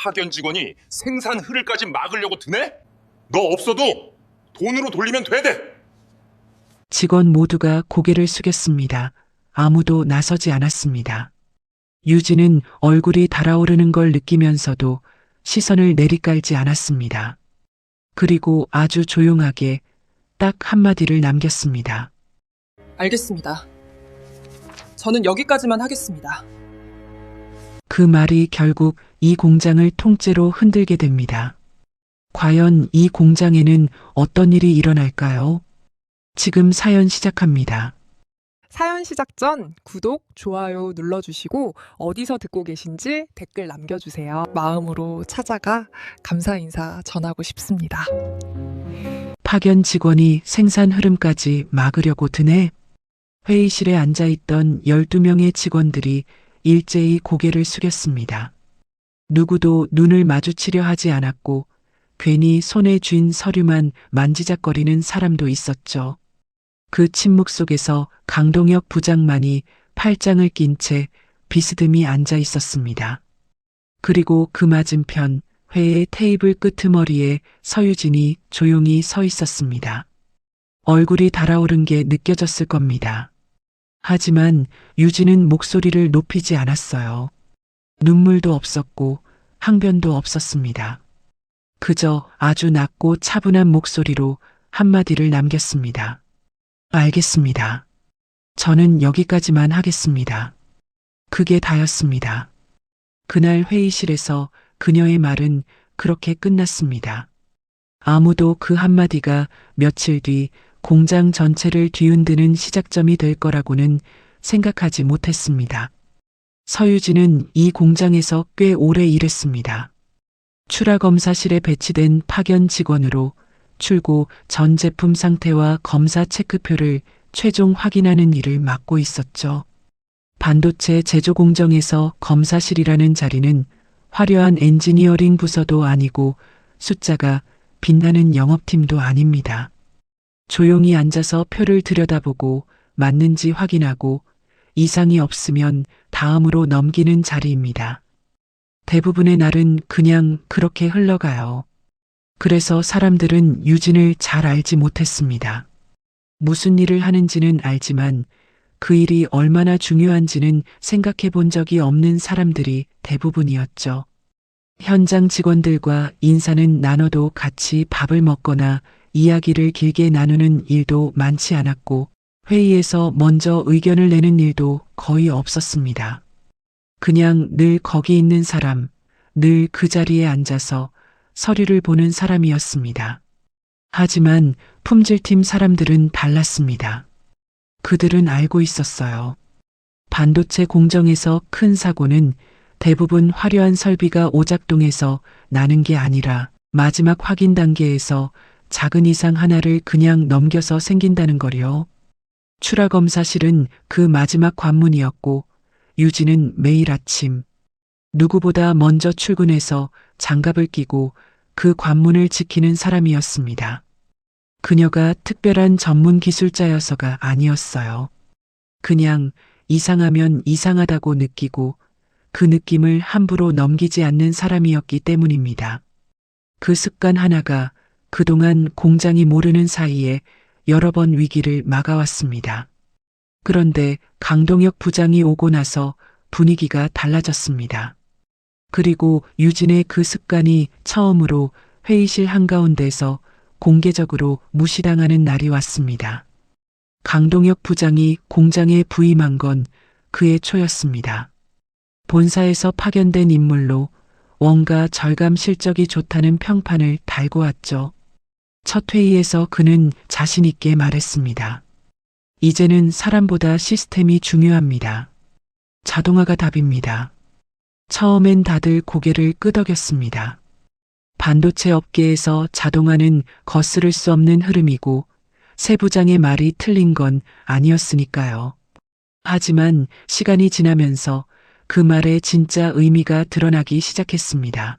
파견 직원이 생산 흐를까지 막으려고 드네? 너 없어도 돈으로 돌리면 되대. 직원 모두가 고개를 숙였습니다. 아무도 나서지 않았습니다. 유진은 얼굴이 달아오르는 걸 느끼면서도 시선을 내리깔지 않았습니다. 그리고 아주 조용하게 딱 한마디를 남겼습니다. 알겠습니다. 저는 여기까지만 하겠습니다. 그 말이 결국 이 공장을 통째로 흔들게 됩니다. 과연 이 공장에는 어떤 일이 일어날까요? 지금 사연 시작합니다. 사연 시작 전 구독, 좋아요 눌러주시고 어디서 듣고 계신지 댓글 남겨주세요. 마음으로 찾아가 감사 인사 전하고 싶습니다. 파견 직원이 생산 흐름까지 막으려고 드네. 회의실에 앉아있던 12명의 직원들이 일제히 고개를 숙였습니다. 누구도 눈을 마주치려 하지 않았고 괜히 손에 쥔 서류만 만지작거리는 사람도 있었죠. 그 침묵 속에서 강동혁 부장만이 팔짱을 낀 채 비스듬히 앉아 있었습니다. 그리고 그 맞은편 회의 테이블 끄트머리에 서유진이 조용히 서 있었습니다. 얼굴이 달아오른 게 느껴졌을 겁니다. 하지만 유진은 목소리를 높이지 않았어요. 눈물도 없었고 항변도 없었습니다. 그저 아주 낮고 차분한 목소리로 한마디를 남겼습니다. 알겠습니다. 저는 여기까지만 하겠습니다. 그게 다였습니다. 그날 회의실에서 그녀의 말은 그렇게 끝났습니다. 아무도 그 한마디가 며칠 뒤 공장 전체를 뒤흔드는 시작점이 될 거라고는 생각하지 못했습니다. 서유진은 이 공장에서 꽤 오래 일했습니다. 출하검사실에 배치된 파견 직원으로 출고 전 제품 상태와 검사 체크표를 최종 확인하는 일을 맡고 있었죠. 반도체 제조 공정에서 검사실이라는 자리는 화려한 엔지니어링 부서도 아니고 숫자가 빛나는 영업팀도 아닙니다. 조용히 앉아서 표를 들여다보고 맞는지 확인하고 이상이 없으면 다음으로 넘기는 자리입니다. 대부분의 날은 그냥 그렇게 흘러가요. 그래서 사람들은 유진을 잘 알지 못했습니다. 무슨 일을 하는지는 알지만 그 일이 얼마나 중요한지는 생각해 본 적이 없는 사람들이 대부분이었죠. 현장 직원들과 인사는 나눠도 같이 밥을 먹거나 이야기를 길게 나누는 일도 많지 않았고 회의에서 먼저 의견을 내는 일도 거의 없었습니다. 그냥 늘 거기 있는 사람, 늘 그 자리에 앉아서 서류를 보는 사람이었습니다. 하지만 품질팀 사람들은 달랐습니다. 그들은 알고 있었어요. 반도체 공정에서 큰 사고는 대부분 화려한 설비가 오작동해서 나는 게 아니라 마지막 확인 단계에서 작은 이상 하나를 그냥 넘겨서 생긴다는 거요. 출하검사실은 그 마지막 관문이었고 유진은 매일 아침 누구보다 먼저 출근해서 장갑을 끼고 그 관문을 지키는 사람이었습니다. 그녀가 특별한 전문 기술자여서가 아니었어요. 그냥 이상하면 이상하다고 느끼고 그 느낌을 함부로 넘기지 않는 사람이었기 때문입니다. 그 습관 하나가 그동안 공장이 모르는 사이에 여러 번 위기를 막아왔습니다. 그런데 강동혁 부장이 오고 나서 분위기가 달라졌습니다. 그리고 유진의 그 습관이 처음으로 회의실 한가운데서 공개적으로 무시당하는 날이 왔습니다. 강동혁 부장이 공장에 부임한 건 그해 초였습니다. 본사에서 파견된 인물로 원가 절감 실적이 좋다는 평판을 달고 왔죠. 첫 회의에서 그는 자신 있게 말했습니다. 이제는 사람보다 시스템이 중요합니다. 자동화가 답입니다. 처음엔 다들 고개를 끄덕였습니다. 반도체 업계에서 자동화는 거스를 수 없는 흐름이고 새 부장의 말이 틀린 건 아니었으니까요. 하지만 시간이 지나면서 그 말의 진짜 의미가 드러나기 시작했습니다.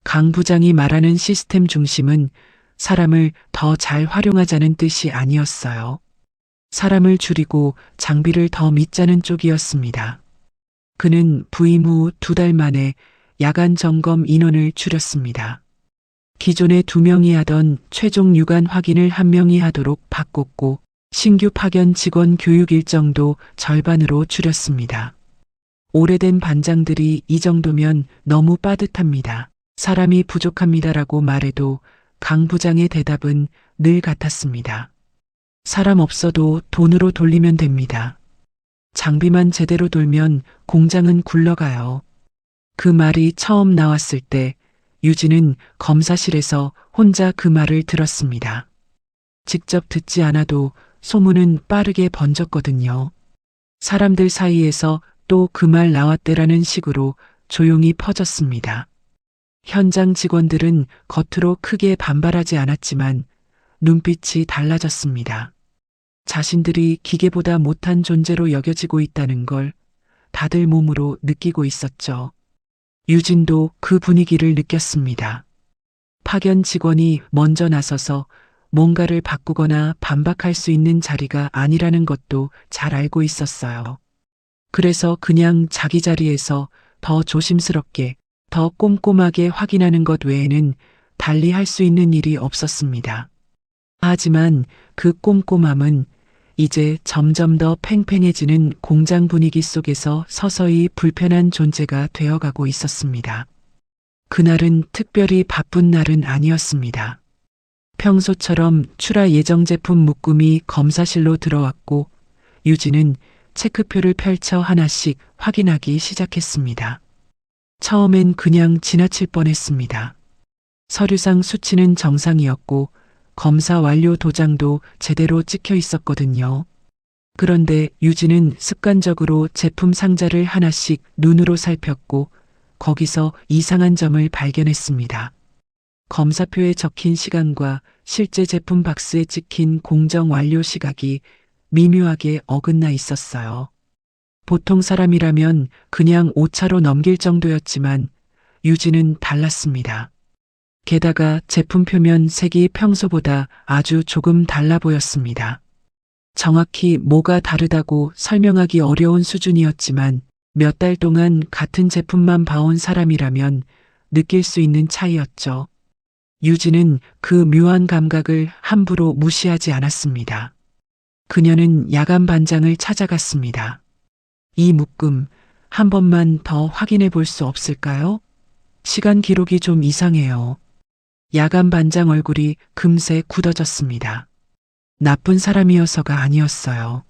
강 부장이 말하는 시스템 중심은 사람을 더 잘 활용하자는 뜻이 아니었어요. 사람을 줄이고 장비를 더 믿자는 쪽이었습니다. 그는 부임 후 2달 만에 야간 점검 인원을 줄였습니다. 기존에 2명이 하던 최종 유관 확인을 1명이 하도록 바꿨고 신규 파견 직원 교육 일정도 절반으로 줄였습니다. 오래된 반장들이 이 정도면 너무 빠듯합니다. 사람이 부족합니다라고 말해도 강 부장의 대답은 늘 같았습니다. 사람 없어도 돈으로 돌리면 됩니다. 장비만 제대로 돌면 공장은 굴러가요. 그 말이 처음 나왔을 때 유진은 검사실에서 혼자 그 말을 들었습니다. 직접 듣지 않아도 소문은 빠르게 번졌거든요. 사람들 사이에서 또 그 말 나왔대라는 식으로 조용히 퍼졌습니다. 현장 직원들은 겉으로 크게 반발하지 않았지만 눈빛이 달라졌습니다. 자신들이 기계보다 못한 존재로 여겨지고 있다는 걸 다들 몸으로 느끼고 있었죠. 유진도 그 분위기를 느꼈습니다. 파견 직원이 먼저 나서서 뭔가를 바꾸거나 반박할 수 있는 자리가 아니라는 것도 잘 알고 있었어요. 그래서 그냥 자기 자리에서 더 조심스럽게, 더 꼼꼼하게 확인하는 것 외에는 달리 할 수 있는 일이 없었습니다. 하지만 그 꼼꼼함은 이제 점점 더 팽팽해지는 공장 분위기 속에서 서서히 불편한 존재가 되어가고 있었습니다. 그날은 특별히 바쁜 날은 아니었습니다. 평소처럼 출하 예정 제품 묶음이 검사실로 들어왔고 유진은 체크표를 펼쳐 하나씩 확인하기 시작했습니다. 처음엔 그냥 지나칠 뻔했습니다. 서류상 수치는 정상이었고 검사 완료 도장도 제대로 찍혀 있었거든요. 그런데 유진은 습관적으로 제품 상자를 하나씩 눈으로 살폈고 거기서 이상한 점을 발견했습니다. 검사표에 적힌 시간과 실제 제품 박스에 찍힌 공정 완료 시각이 미묘하게 어긋나 있었어요. 보통 사람이라면 그냥 오차로 넘길 정도였지만 유진은 달랐습니다. 게다가 제품 표면 색이 평소보다 아주 조금 달라 보였습니다. 정확히 뭐가 다르다고 설명하기 어려운 수준이었지만 몇 달 동안 같은 제품만 봐온 사람이라면 느낄 수 있는 차이였죠. 유진은 그 묘한 감각을 함부로 무시하지 않았습니다. 그녀는 야간 반장을 찾아갔습니다. 이 묶음 한 번만 더 확인해 볼 수 없을까요? 시간 기록이 좀 이상해요. 야간 반장 얼굴이 금세 굳어졌습니다. 나쁜 사람이어서가 아니었어요.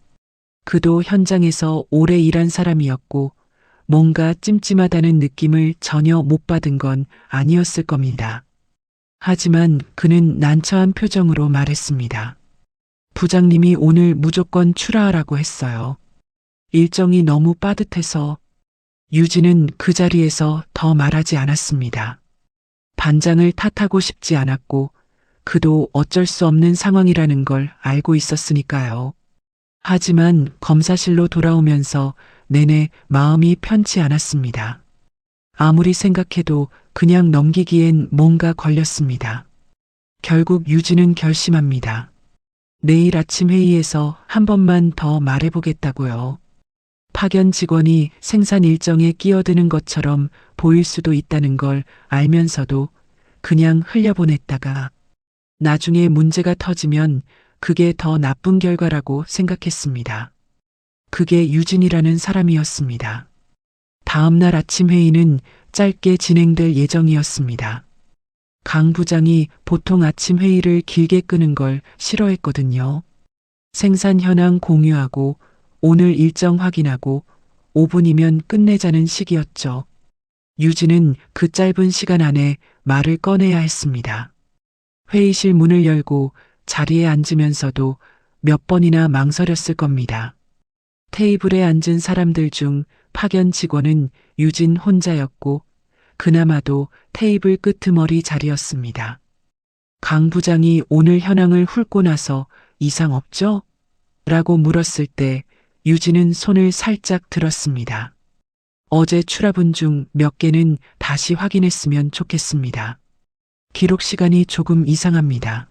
그도 현장에서 오래 일한 사람이었고 뭔가 찜찜하다는 느낌을 전혀 못 받은 건 아니었을 겁니다. 하지만 그는 난처한 표정으로 말했습니다. 부장님이 오늘 무조건 출하하라고 했어요. 일정이 너무 빠듯해서. 유진은 그 자리에서 더 말하지 않았습니다. 반장을 탓하고 싶지 않았고 그도 어쩔 수 없는 상황이라는 걸 알고 있었으니까요. 하지만 검사실로 돌아오면서 내내 마음이 편치 않았습니다. 아무리 생각해도 그냥 넘기기엔 뭔가 걸렸습니다. 결국 유진은 결심합니다. 내일 아침 회의에서 한 번만 더 말해보겠다고요. 파견 직원이 생산 일정에 끼어드는 것처럼 보일 수도 있다는 걸 알면서도 그냥 흘려보냈다가 나중에 문제가 터지면 그게 더 나쁜 결과라고 생각했습니다. 그게 유진이라는 사람이었습니다. 다음 날 아침 회의는 짧게 진행될 예정이었습니다. 강 부장이 보통 아침 회의를 길게 끄는 걸 싫어했거든요. 생산 현황 공유하고 오늘 일정 확인하고 5분이면 끝내자는 식이었죠. 유진은 그 짧은 시간 안에 말을 꺼내야 했습니다. 회의실 문을 열고 자리에 앉으면서도 몇 번이나 망설였을 겁니다. 테이블에 앉은 사람들 중 파견 직원은 유진 혼자였고 그나마도 테이블 끄트머리 자리였습니다. 강 부장이 오늘 현황을 훑고 나서 이상 없죠? 라고 물었을 때 유진은 손을 살짝 들었습니다. 어제 출하분 중 몇 개는 다시 확인했으면 좋겠습니다. 기록 시간이 조금 이상합니다.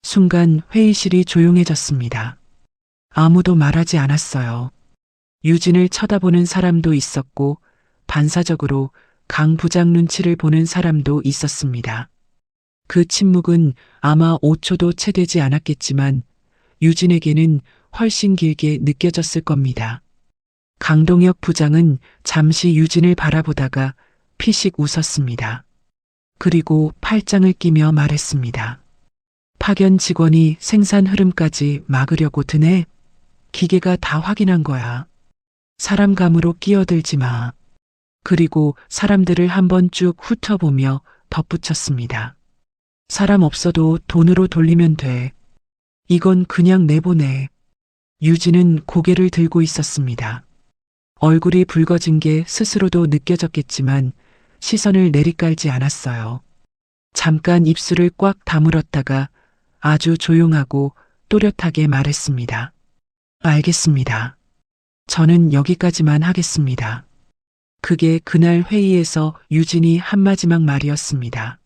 순간 회의실이 조용해졌습니다. 아무도 말하지 않았어요. 유진을 쳐다보는 사람도 있었고 반사적으로 강 부장 눈치를 보는 사람도 있었습니다. 그 침묵은 아마 5초도 채 되지 않았겠지만 유진에게는 훨씬 길게 느껴졌을 겁니다. 강동혁 부장은 잠시 유진을 바라보다가 피식 웃었습니다. 그리고 팔짱을 끼며 말했습니다. 파견 직원이 생산 흐름까지 막으려고 드네. 기계가 다 확인한 거야. 사람 감으로 끼어들지 마. 그리고 사람들을 한번 쭉 훑어보며 덧붙였습니다. 사람 없어도 돈으로 돌리면 돼. 이건 그냥 내보내. 유진은 고개를 들고 있었습니다. 얼굴이 붉어진 게 스스로도 느껴졌겠지만 시선을 내리깔지 않았어요. 잠깐 입술을 꽉 다물었다가 아주 조용하고 또렷하게 말했습니다. 알겠습니다. 저는 여기까지만 하겠습니다. 그게 그날 회의에서 유진이 한 마지막 말이었습니다.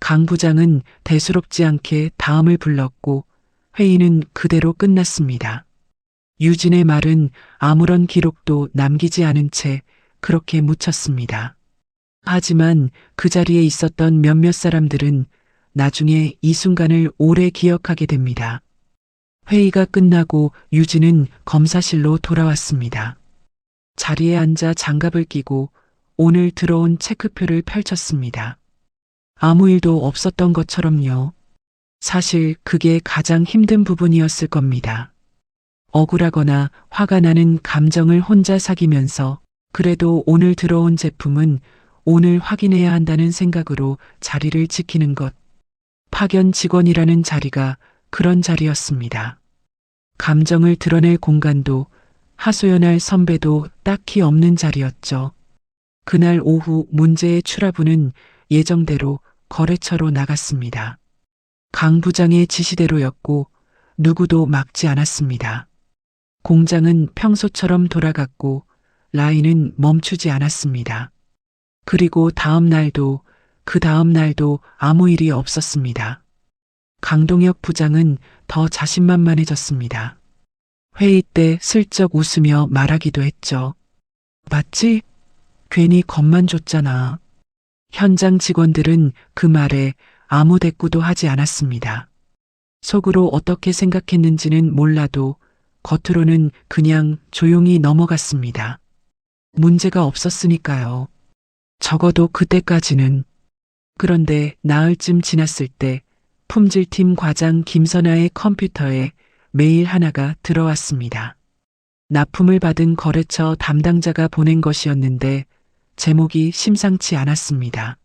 강 부장은 대수롭지 않게 다음을 불렀고 회의는 그대로 끝났습니다. 유진의 말은 아무런 기록도 남기지 않은 채 그렇게 묻혔습니다. 하지만 그 자리에 있었던 몇몇 사람들은 나중에 이 순간을 오래 기억하게 됩니다. 회의가 끝나고 유진은 검사실로 돌아왔습니다. 자리에 앉아 장갑을 끼고 오늘 들어온 체크표를 펼쳤습니다. 아무 일도 없었던 것처럼요. 사실 그게 가장 힘든 부분이었을 겁니다. 억울하거나 화가 나는 감정을 혼자 사귀면서 그래도 오늘 들어온 제품은 오늘 확인해야 한다는 생각으로 자리를 지키는 것. 파견 직원이라는 자리가 그런 자리였습니다. 감정을 드러낼 공간도 하소연할 선배도 딱히 없는 자리였죠. 그날 오후 문제의 출하부는 예정대로 거래처로 나갔습니다. 강 부장의 지시대로였고 누구도 막지 않았습니다. 공장은 평소처럼 돌아갔고 라인은 멈추지 않았습니다. 그리고 다음 날도 그 다음 날도 아무 일이 없었습니다. 강동혁 부장은 더 자신만만해졌습니다. 회의 때 슬쩍 웃으며 말하기도 했죠. 맞지? 괜히 겁만 줬잖아. 현장 직원들은 그 말에 아무 대꾸도 하지 않았습니다. 속으로 어떻게 생각했는지는 몰라도 겉으로는 그냥 조용히 넘어갔습니다. 문제가 없었으니까요. 적어도 그때까지는. 그런데 나흘쯤 지났을 때 품질팀 과장 김선아의 컴퓨터에 메일 하나가 들어왔습니다. 납품을 받은 거래처 담당자가 보낸 것이었는데 제목이 심상치 않았습니다.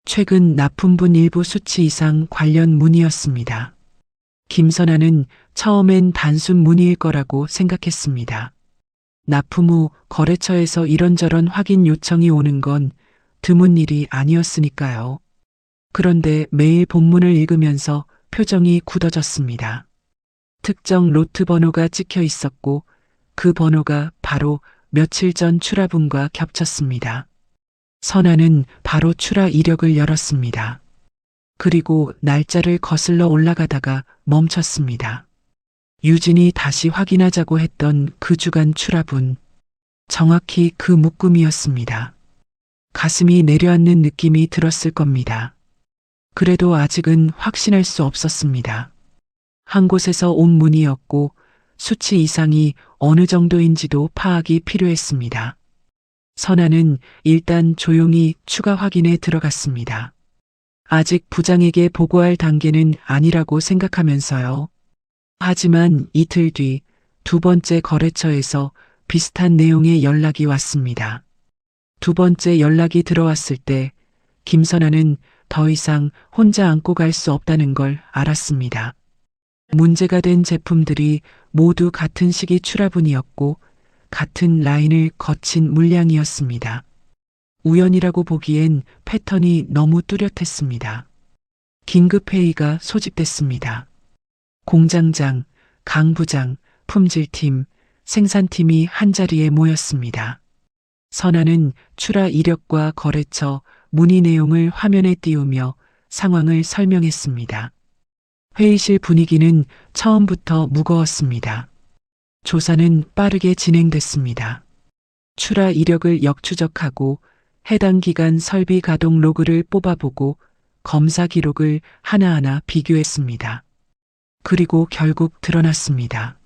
최근 납품분 일부 수치 이상 관련 문의였습니다. 김선아는 처음엔 단순 문의일 거라고 생각했습니다. 납품 후 거래처에서 이런저런 확인 요청이 오는 건 드문 일이 아니었으니까요. 그런데 메일 본문을 읽으면서 표정이 굳어졌습니다. 특정 로트 번호가 찍혀 있었고 그 번호가 바로 며칠 전 출하분과 겹쳤습니다. 선아는 바로 출하 이력을 열었습니다. 그리고 날짜를 거슬러 올라가다가 멈췄습니다. 유진이 다시 확인하자고 했던 그 주간 출하분. 정확히 그 묶음이었습니다. 가슴이 내려앉는 느낌이 들었을 겁니다. 그래도 아직은 확신할 수 없었습니다. 한 곳에서 온 문의였고 수치 이상이 어느 정도인지도 파악이 필요했습니다. 선아는 일단 조용히 추가 확인에 들어갔습니다. 아직 부장에게 보고할 단계는 아니라고 생각하면서요. 하지만 이틀 뒤 두 번째 거래처에서 비슷한 내용의 연락이 왔습니다. 두 번째 연락이 들어왔을 때 김선아는 더 이상 혼자 안고 갈 수 없다는 걸 알았습니다. 문제가 된 제품들이 모두 같은 시기 출하분이었고 같은 라인을 거친 물량이었습니다. 우연이라고 보기엔 패턴이 너무 뚜렷했습니다. 긴급회의가 소집됐습니다. 공장장, 강 부장, 품질팀, 생산팀이 한자리에 모였습니다. 선아는 출하 이력과 거래처, 문의 내용을 화면에 띄우며 상황을 설명했습니다. 회의실 분위기는 처음부터 무거웠습니다. 조사는 빠르게 진행됐습니다. 출하 이력을 역추적하고 해당 기간 설비 가동 로그를 뽑아보고 검사 기록을 하나하나 비교했습니다. 그리고 결국 드러났습니다.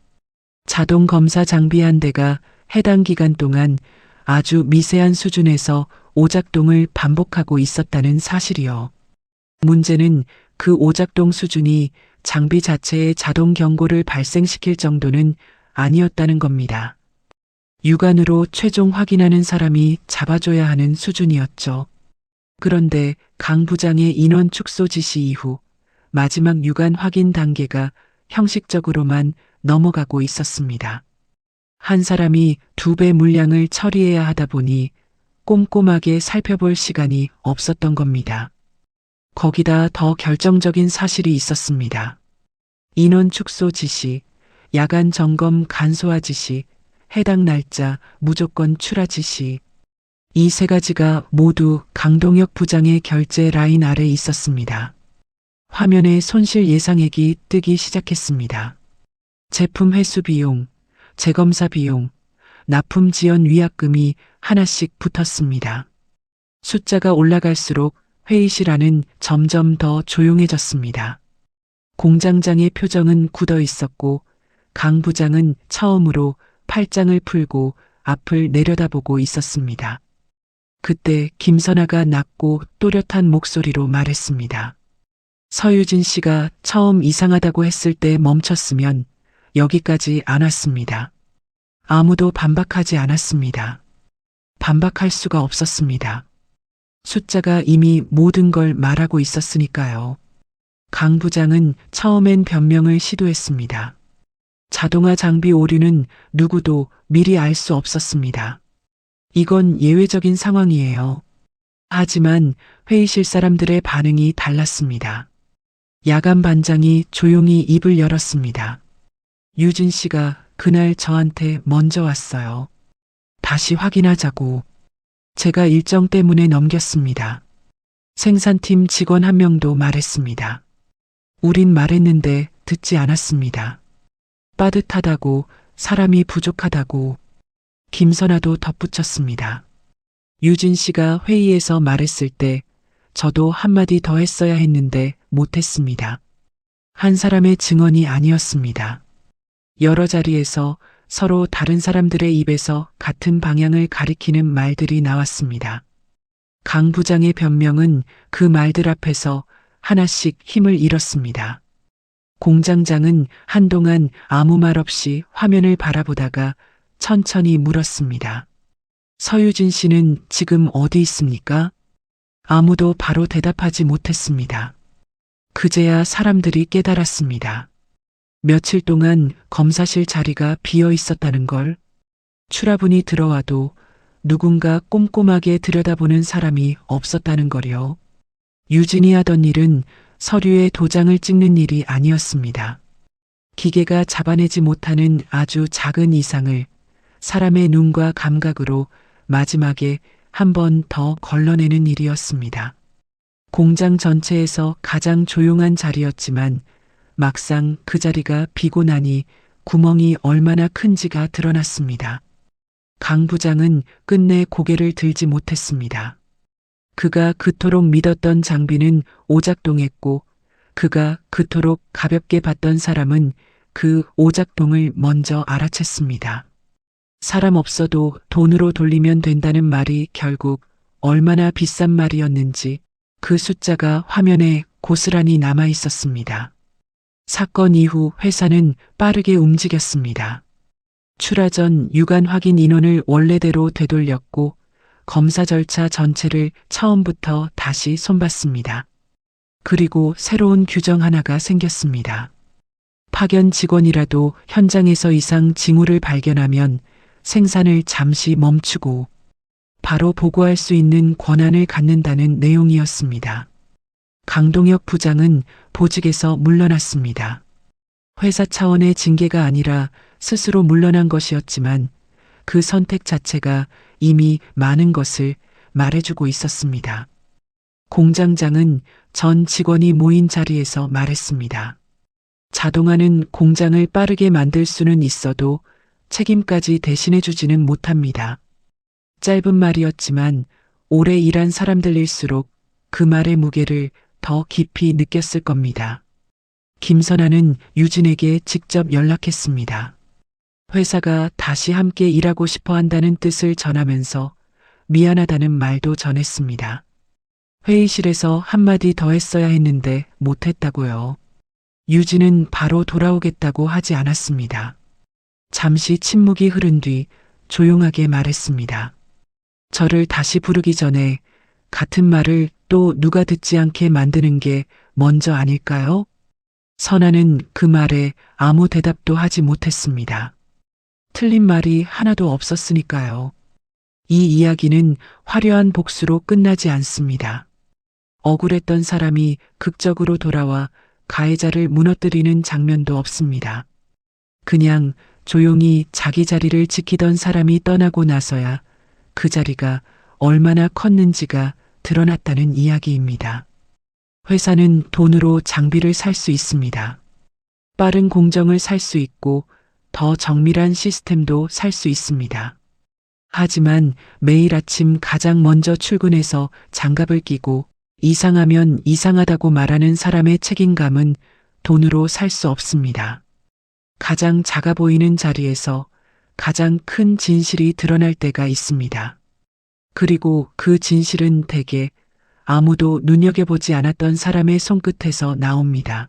자동 검사 장비 한 대가 해당 기간 동안 아주 미세한 수준에서 오작동을 반복하고 있었다는 사실이요. 문제는 그 오작동 수준이 장비 자체에 자동 경고를 발생시킬 정도는 아니었다는 겁니다. 육안으로 최종 확인하는 사람이 잡아줘야 하는 수준이었죠. 그런데 강 부장의 인원 축소 지시 이후 마지막 육안 확인 단계가 형식적으로만 넘어가고 있었습니다. 한 사람이 2배 물량을 처리해야 하다 보니 꼼꼼하게 살펴볼 시간이 없었던 겁니다. 거기다 더 결정적인 사실이 있었습니다. 인원 축소 지시, 야간 점검 간소화 지시, 해당 날짜 무조건 출하 지시. 이 세 가지가 모두 강동혁 부장의 결제 라인 아래 있었습니다. 화면에 손실 예상액이 뜨기 시작했습니다. 제품 회수 비용, 재검사 비용, 납품 지연 위약금이 하나씩 붙었습니다. 숫자가 올라갈수록 회의실 안은 점점 더 조용해졌습니다. 공장장의 표정은 굳어 있었고 강 부장은 처음으로 팔짱을 풀고 앞을 내려다보고 있었습니다. 그때 김선아가 낮고 또렷한 목소리로 말했습니다. 서유진 씨가 처음 이상하다고 했을 때 멈췄으면 여기까지 안 왔습니다. 아무도 반박하지 않았습니다. 반박할 수가 없었습니다. 숫자가 이미 모든 걸 말하고 있었으니까요. 강 부장은 처음엔 변명을 시도했습니다. 자동화 장비 오류는 누구도 미리 알 수 없었습니다. 이건 예외적인 상황이에요. 하지만 회의실 사람들의 반응이 달랐습니다. 야간 반장이 조용히 입을 열었습니다. 유진 씨가 그날 저한테 먼저 왔어요. 다시 확인하자고. 제가 일정 때문에 넘겼습니다. 생산팀 직원 한 명도 말했습니다. 우린 말했는데 듣지 않았습니다. 빠듯하다고, 사람이 부족하다고. 김선아도 덧붙였습니다. 유진 씨가 회의에서 말했을 때 저도 한마디 더 했어야 했는데 못했습니다. 한 사람의 증언이 아니었습니다. 여러 자리에서 서로 다른 사람들의 입에서 같은 방향을 가리키는 말들이 나왔습니다. 강 부장의 변명은 그 말들 앞에서 하나씩 힘을 잃었습니다. 공장장은 한동안 아무 말 없이 화면을 바라보다가 천천히 물었습니다. 서유진 씨는 지금 어디 있습니까? 아무도 바로 대답하지 못했습니다. 그제야 사람들이 깨달았습니다. 며칠 동안 검사실 자리가 비어 있었다는 걸. 출하분이 들어와도 누군가 꼼꼼하게 들여다보는 사람이 없었다는 걸요. 유진이 하던 일은 서류에 도장을 찍는 일이 아니었습니다. 기계가 잡아내지 못하는 아주 작은 이상을 사람의 눈과 감각으로 마지막에 한 번 더 걸러내는 일이었습니다. 공장 전체에서 가장 조용한 자리였지만 막상 그 자리가 비고 나니 구멍이 얼마나 큰지가 드러났습니다. 강 부장은 끝내 고개를 들지 못했습니다. 그가 그토록 믿었던 장비는 오작동했고 그가 그토록 가볍게 봤던 사람은 그 오작동을 먼저 알아챘습니다. 사람 없어도 돈으로 돌리면 된다는 말이 결국 얼마나 비싼 말이었는지 그 숫자가 화면에 고스란히 남아 있었습니다. 사건 이후 회사는 빠르게 움직였습니다. 출하 전 유관 확인 인원을 원래대로 되돌렸고 검사 절차 전체를 처음부터 다시 손봤습니다. 그리고 새로운 규정 하나가 생겼습니다. 파견 직원이라도 현장에서 이상 징후를 발견하면 생산을 잠시 멈추고 바로 보고할 수 있는 권한을 갖는다는 내용이었습니다. 강동혁 부장은 보직에서 물러났습니다. 회사 차원의 징계가 아니라 스스로 물러난 것이었지만 그 선택 자체가 이미 많은 것을 말해주고 있었습니다. 공장장은 전 직원이 모인 자리에서 말했습니다. 자동화는 공장을 빠르게 만들 수는 있어도 책임까지 대신해주지는 못합니다. 짧은 말이었지만 오래 일한 사람들일수록 그 말의 무게를 더 깊이 느꼈을 겁니다. 김선아는 유진에게 직접 연락했습니다. 회사가 다시 함께 일하고 싶어 한다는 뜻을 전하면서 미안하다는 말도 전했습니다. 회의실에서 한마디 더 했어야 했는데 못했다고요. 유진은 바로 돌아오겠다고 하지 않았습니다. 잠시 침묵이 흐른 뒤 조용하게 말했습니다. 저를 다시 부르기 전에 같은 말을 또 누가 듣지 않게 만드는 게 먼저 아닐까요? 선아는 그 말에 아무 대답도 하지 못했습니다. 틀린 말이 하나도 없었으니까요. 이 이야기는 화려한 복수로 끝나지 않습니다. 억울했던 사람이 극적으로 돌아와 가해자를 무너뜨리는 장면도 없습니다. 그냥 조용히 자기 자리를 지키던 사람이 떠나고 나서야 그 자리가 얼마나 컸는지가 드러났다는 이야기입니다. 회사는 돈으로 장비를 살 수 있습니다. 빠른 공정을 살 수 있고 더 정밀한 시스템도 살 수 있습니다. 하지만 매일 아침 가장 먼저 출근해서 장갑을 끼고 이상하면 이상하다고 말하는 사람의 책임감은 돈으로 살 수 없습니다. 가장 작아 보이는 자리에서 가장 큰 진실이 드러날 때가 있습니다. 그리고 그 진실은 대개 아무도 눈여겨보지 않았던 사람의 손끝에서 나옵니다.